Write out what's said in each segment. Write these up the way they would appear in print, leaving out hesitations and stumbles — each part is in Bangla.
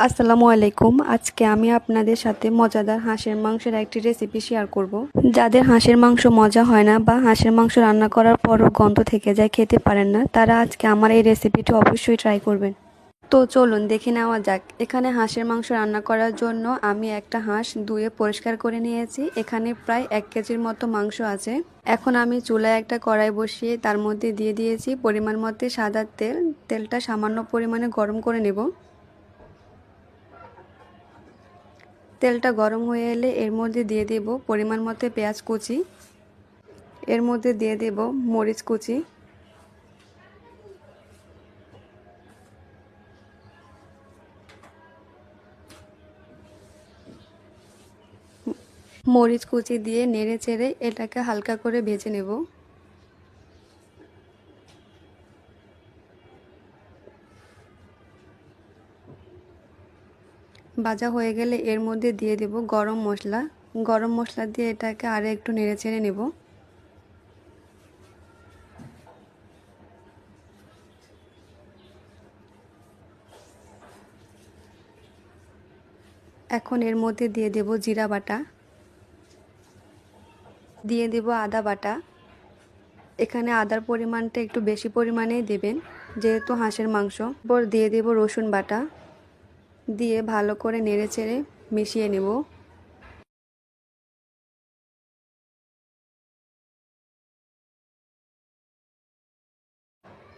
আসসালামু আলাইকুম। আজকে আমি আপনাদের সাথে মজাদার হাঁসের মাংসের একটি রেসিপি শেয়ার করব। যাদের হাঁসের মাংস মজা হয় না বা হাঁসের মাংস রান্না করার পরও গন্ধ থেকে যায়, খেতে পারেন না, তারা আজকে আমার এই রেসিপিটি অবশ্যই ট্রাই করবেন। তো চলুন দেখে নেওয়া যাক। এখানে হাঁসের মাংস রান্না করার জন্য আমি একটা হাঁস ধুয়ে পরিষ্কার করে নিয়েছি। এখানে প্রায় 1 কেজির মতো মাংস আছে। এখন আমি চুলায় একটা কড়াই বসিয়ে তার মধ্যে দিয়ে দিয়েছি পরিমাণ মতো সাদা তেল। তেলটা সামান্য পরিমাণে গরম করে নেব। তেলটা গরম হয়ে এলে এর মধ্যে দিয়ে দেব পরিমাণ মতো পেঁয়াজ কুচি, এর মধ্যে দিয়ে দেব মরিচ কুচি, মরিচ কুচি দিয়ে নেড়ে চেড়ে এটাকে হালকা করে ভেজে নেব। ভাজা হয়ে গেলে এর মধ্যে দিয়ে দেব গরম মশলা। গরম মশলা দিয়ে এটাকে আরও একটু নেড়ে চেড়ে নেব। এখন এর মধ্যে দিয়ে দেব জিরা বাটা, দিয়ে দেব আদা বাটা। এখানে আদার পরিমাণটা একটু বেশি পরিমাণেই দেবেন যেহেতু হাঁসের মাংস। এরপর দিয়ে দেব রসুন বাটা, দিয়ে ভালো করে নেড়ে চেড়ে মিশিয়ে নেব।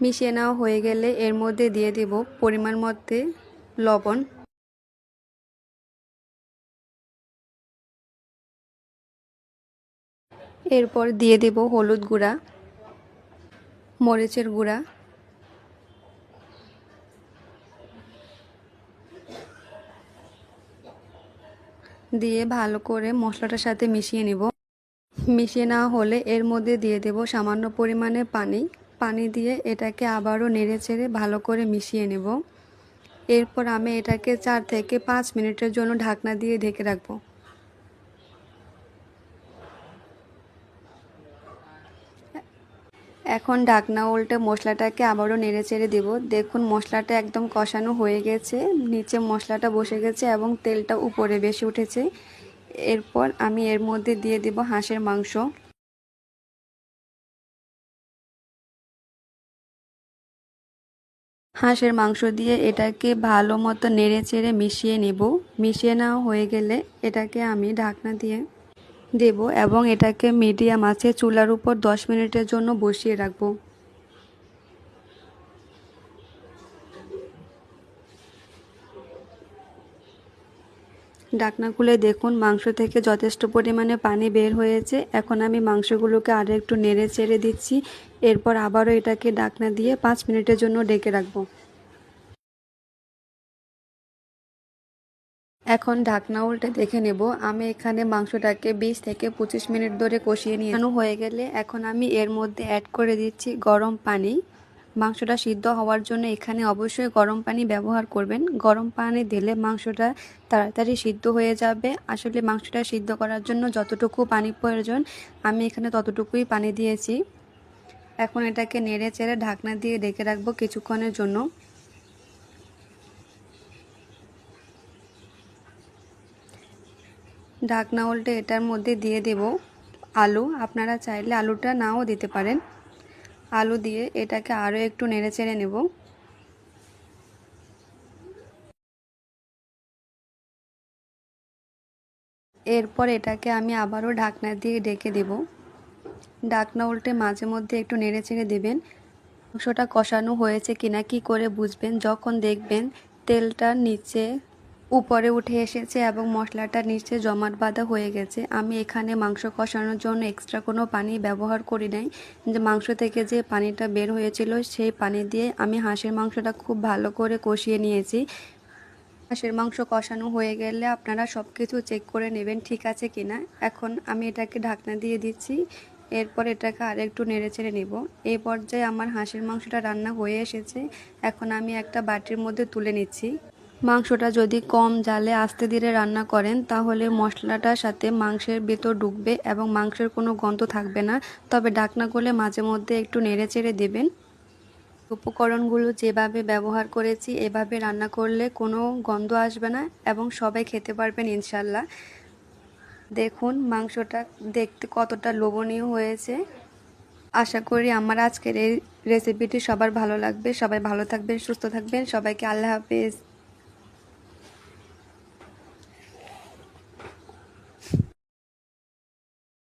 মিশিয়ে নেওয়া হয়ে গেলে এর মধ্যে দিয়ে দেব পরিমাণ মতো লবণ, এরপর দিয়ে দেব হলুদ গুঁড়া, মরিচের গুঁড়া, দিয়ে ভালো করে মশলাটার সাথে মিশিয়ে নেব। মিশিয়ে নেওয়া হলে এর মধ্যে দিয়ে দেব সামান্য পরিমাণে পানি। পানি দিয়ে এটাকে আবারও নেড়ে চেড়ে ভালো করে মিশিয়ে নেব। এরপর আমি এটাকে 4 থেকে 5 মিনিটের জন্য ঢাকনা দিয়ে ঢেকে রাখবো। এখন ঢাকনা উল্টে মশলাটাকে আবারও নেড়ে চেড়ে দেব। দেখুন মশলাটা একদম কষানো হয়ে গেছে, নিচে মশলাটা বসে গেছে এবং তেলটা উপরে বেশি উঠেছে। এরপর আমি এর মধ্যে দিয়ে দেব হাঁসের মাংস। হাঁসের মাংস দিয়ে এটাকে ভালো মতো নেড়ে চেড়ে মিশিয়ে নেব। মিশিয়ে নেওয়া হয়ে গেলে এটাকে আমি ঢাকনা দিয়ে দেব এবং এটাকে মিডিয়াম আঁচে চুলার উপর 10 মিনিটের জন্য বসিয়ে রাখবো। ঢাকনা খুলে দেখুন মাংস থেকে যথেষ্ট পরিমাণে পানি বের হয়েছে। এখন আমি মাংসগুলোকে আরও একটু নেড়ে চেড়ে দিচ্ছি। এরপর আবারও এটাকে ঢাকনা দিয়ে 5 মিনিটের জন্য ঢেকে রাখবো। এখন ঢাকনা উল্টে দেখে নেব। আমি এখানে মাংসটাকে 20 থেকে 25 মিনিট ধরে কষিয়ে নিয়ে হয়ে গেলে এখন আমি এর মধ্যে অ্যাড করে দিচ্ছি গরম পানি। মাংসটা সিদ্ধ হওয়ার জন্য এখানে অবশ্যই গরম পানি ব্যবহার করবেন। গরম পানি দিলে মাংসটা তাড়াতাড়ি সিদ্ধ হয়ে যাবে। আসলে মাংসটা সিদ্ধ করার জন্য যতটুকু পানি প্রয়োজন আমি এখানে ততটুকুই পানি দিয়েছি। এখন এটাকে নেড়ে চেড়ে ঢাকনা দিয়ে ঢেকে রাখবো কিছুক্ষণের জন্য। ঢাকনা উল্টে এটার মধ্যে দিয়ে দেব আলু। আপনারা চাইলে আলুটা নাও দিতে পারেন। আলু দিয়ে এটাকে আরও একটু নেড়ে চেড়ে নেব। এরপর এটাকে আমি আবারও ঢাকনা দিয়ে ঢেকে দেব। ঢাকনা উল্টে মাঝে মধ্যে একটু নেড়ে চেড়ে দেবেন। মাংসটা কষানো হয়েছে কিনা কি করে বুঝবেন? যখন দেখবেন তেলটা নিচে উপরে উঠে এসেছে এবং মশলাটা নিচে জমাট বাঁধা হয়ে গেছে। আমি এখানে মাংস কষানোর জন্য এক্সট্রা কোনো পানি ব্যবহার করি নাই। যে মাংস থেকে যে পানিটা বের হয়েছিল সেই পানি দিয়ে আমি হাঁসের মাংসটা খুব ভালো করে কষিয়ে নিয়েছি। হাঁসের মাংস কষানো হয়ে গেলে আপনারা সব কিছু চেক করে নেবেন ঠিক আছে কিনা। এখন আমি এটাকে ঢাকনা দিয়ে দিচ্ছি। এরপর এটাকে আরেকটু নেড়ে চেড়ে নেব। এই পর্যায়ে আমার হাঁসের মাংসটা রান্না হয়ে এসেছে। এখন আমি একটা বাটির মধ্যে তুলে নিচ্ছি। মাংসটা যদি কম জালে আস্তে ধীরে রান্না করেন তাহলে মশলাটার সাথে মাংসের ভেতর ঢুকবে এবং মাংসের কোনো গন্ধ থাকবে না। তবে ঢাকনা খুলে মাঝে মধ্যে একটু নেড়ে চেড়ে দেবেন। উপকরণগুলো যেভাবে ব্যবহার করেছি এভাবে রান্না করলে কোনো গন্ধ আসবে না এবং সবাই খেতে পারবেন ইনশাল্লাহ। দেখুন মাংসটা দেখতে কতটা লোভনীয় হয়েছে। আশা করি আমার আজকের এই রেসিপিটি সবার ভালো লাগবে। সবাই ভালো থাকবেন, সুস্থ থাকবেন। সবাইকে আল্লাহ হাফেজ।